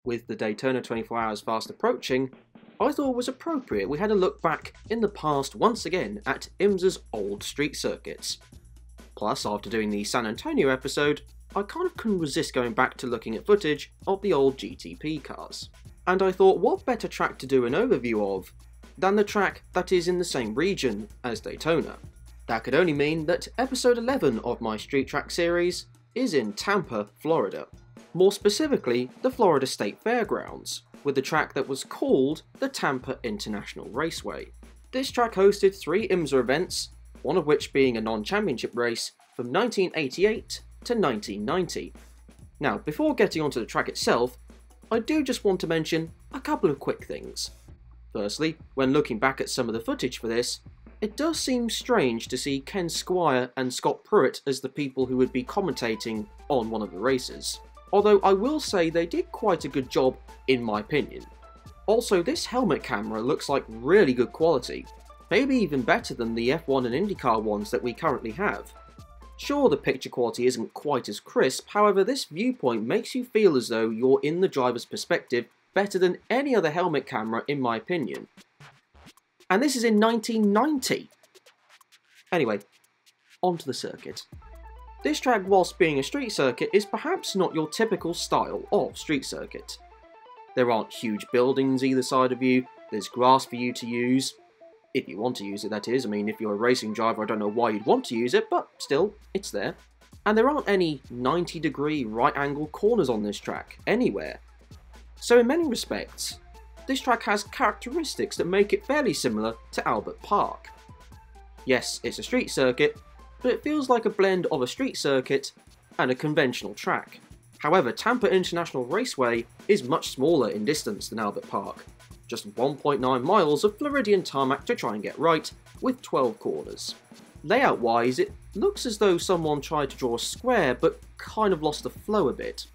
With the Daytona 24 Hours fast approaching, I thought it was appropriate we had a look back in the past once again at IMSA's old street circuits. Plus, after doing the San Antonio episode, I kind of couldn't resist going back to looking at footage of the old GTP cars. And I thought, what better track to do an overview of than the track that is in the same region as Daytona? That could only mean that episode 11 of my street track series is in Tampa, Florida. More specifically, the Florida State Fairgrounds, with the track that was called the Tampa International Raceway. This track hosted 3 IMSA events, one of which being a non-championship race from 1988 to 1990. Now, before getting onto the track itself, I do just want to mention a couple of quick things. Firstly, when looking back at some of the footage for this, it does seem strange to see Ken Squire and Scott Pruitt as the people who would be commentating on one of the races. Although I will say they did quite a good job in my opinion. Also, this helmet camera looks like really good quality, maybe even better than the F1 and IndyCar ones that we currently have. Sure, the picture quality isn't quite as crisp, however this viewpoint makes you feel as though you're in the driver's perspective better than any other helmet camera in my opinion. And this is in 1990! Anyway, onto the circuit. This track, whilst being a street circuit, is perhaps not your typical style of street circuit. There aren't huge buildings either side of you, there's grass for you to use. If you want to use it, that is. I mean, if you're a racing driver, I don't know why you'd want to use it, but still, it's there. And there aren't any 90-degree right-angle corners on this track, anywhere. So in many respects, this track has characteristics that make it fairly similar to Albert Park. Yes, it's a street circuit, but it feels like a blend of a street circuit and a conventional track. However, Tampa International Raceway is much smaller in distance than Albert Park. Just 1.9 miles of Floridian tarmac to try and get right, with 12 corners. Layout-wise, it looks as though someone tried to draw a square, but kind of lost the flow a bit.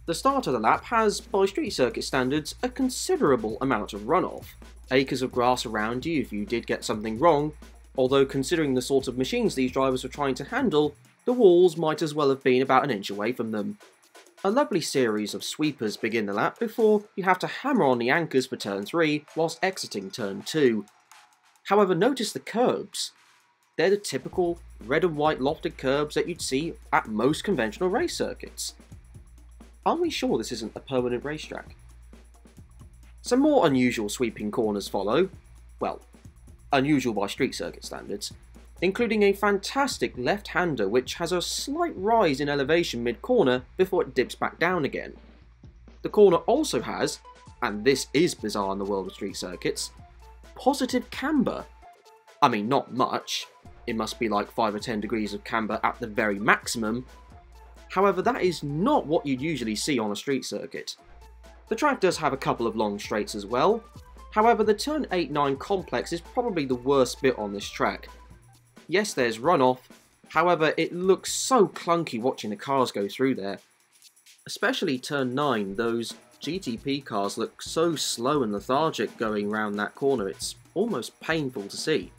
The start of the lap has, by street circuit standards, a considerable amount of runoff. Acres of grass around you if you did get something wrong, although considering the sort of machines these drivers were trying to handle, the walls might as well have been about an inch away from them. A lovely series of sweepers begin the lap before you have to hammer on the anchors for turn 3 whilst exiting turn 2. However, notice the curbs. They're the typical red and white lofted curbs that you'd see at most conventional race circuits. Are we sure this isn't a permanent racetrack? Some more unusual sweeping corners follow. Well, unusual by street circuit standards, including a fantastic left-hander which has a slight rise in elevation mid-corner before it dips back down again. The corner also has, and this is bizarre in the world of street circuits, positive camber. I mean, not much, it must be like 5 or 10 degrees of camber at the very maximum. However, that is not what you'd usually see on a street circuit. The track does have a couple of long straights as well, however the turn 8-9 complex is probably the worst bit on this track. Yes, there's runoff, however it looks so clunky watching the cars go through there. Especially turn 9, those GTP cars look so slow and lethargic going round that corner, it's almost painful to see.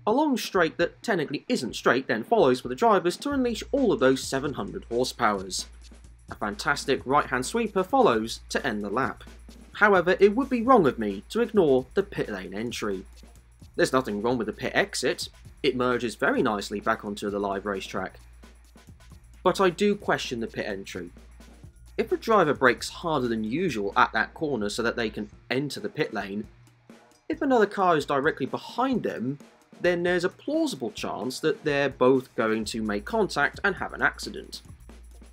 A long straight that technically isn't straight then follows for the drivers to unleash all of those 700 horsepowers. A fantastic right-hand sweeper follows to end the lap. However, it would be wrong of me to ignore the pit lane entry. There's nothing wrong with the pit exit. It merges very nicely back onto the live racetrack. But I do question the pit entry. If a driver brakes harder than usual at that corner so that they can enter the pit lane, if another car is directly behind them, then there's a plausible chance that they're both going to make contact and have an accident.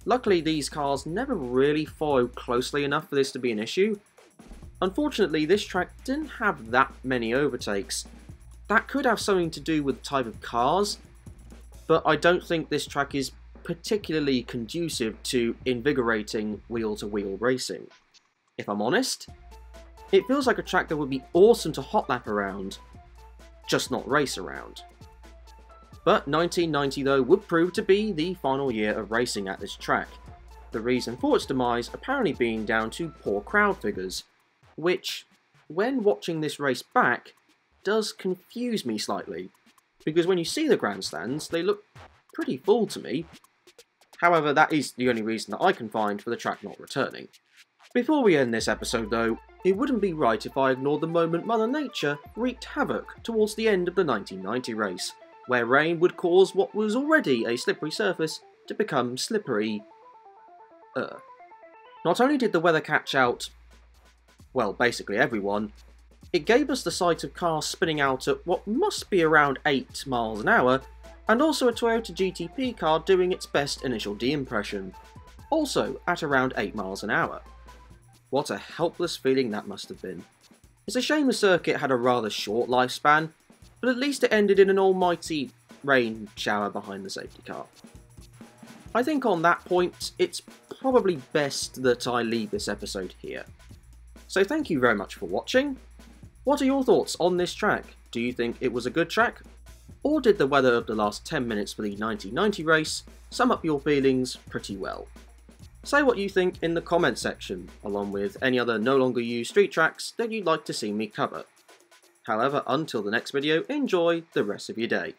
Luckily, these cars never really follow closely enough for this to be an issue. Unfortunately, this track didn't have that many overtakes. That could have something to do with the type of cars, but I don't think this track is particularly conducive to invigorating wheel-to-wheel racing. If I'm honest, it feels like a track that would be awesome to hot lap around, just not race around. But 1990 though would prove to be the final year of racing at this track, the reason for its demise apparently being down to poor crowd figures, which, when watching this race back, does confuse me slightly, because when you see the grandstands, they look pretty full to me. However, that is the only reason that I can find for the track not returning. Before we end this episode though, it wouldn't be right if I ignored the moment Mother Nature wreaked havoc towards the end of the 1990 race, where rain would cause what was already a slippery surface to become slippery. Not only did the weather catch out, well, basically everyone, it gave us the sight of cars spinning out at what must be around 8 miles an hour, and also a Toyota GTP car doing its best initial D impression, also at around 8 miles an hour. What a helpless feeling that must have been. It's a shame the circuit had a rather short lifespan, but at least it ended in an almighty rain shower behind the safety car. I think on that point, it's probably best that I leave this episode here. So thank you very much for watching. What are your thoughts on this track? Do you think it was a good track? Or did the weather of the last 10 minutes for the 1990 race sum up your feelings pretty well? Say what you think in the comments section, along with any other no longer used street tracks that you'd like to see me cover. However, until the next video, enjoy the rest of your day.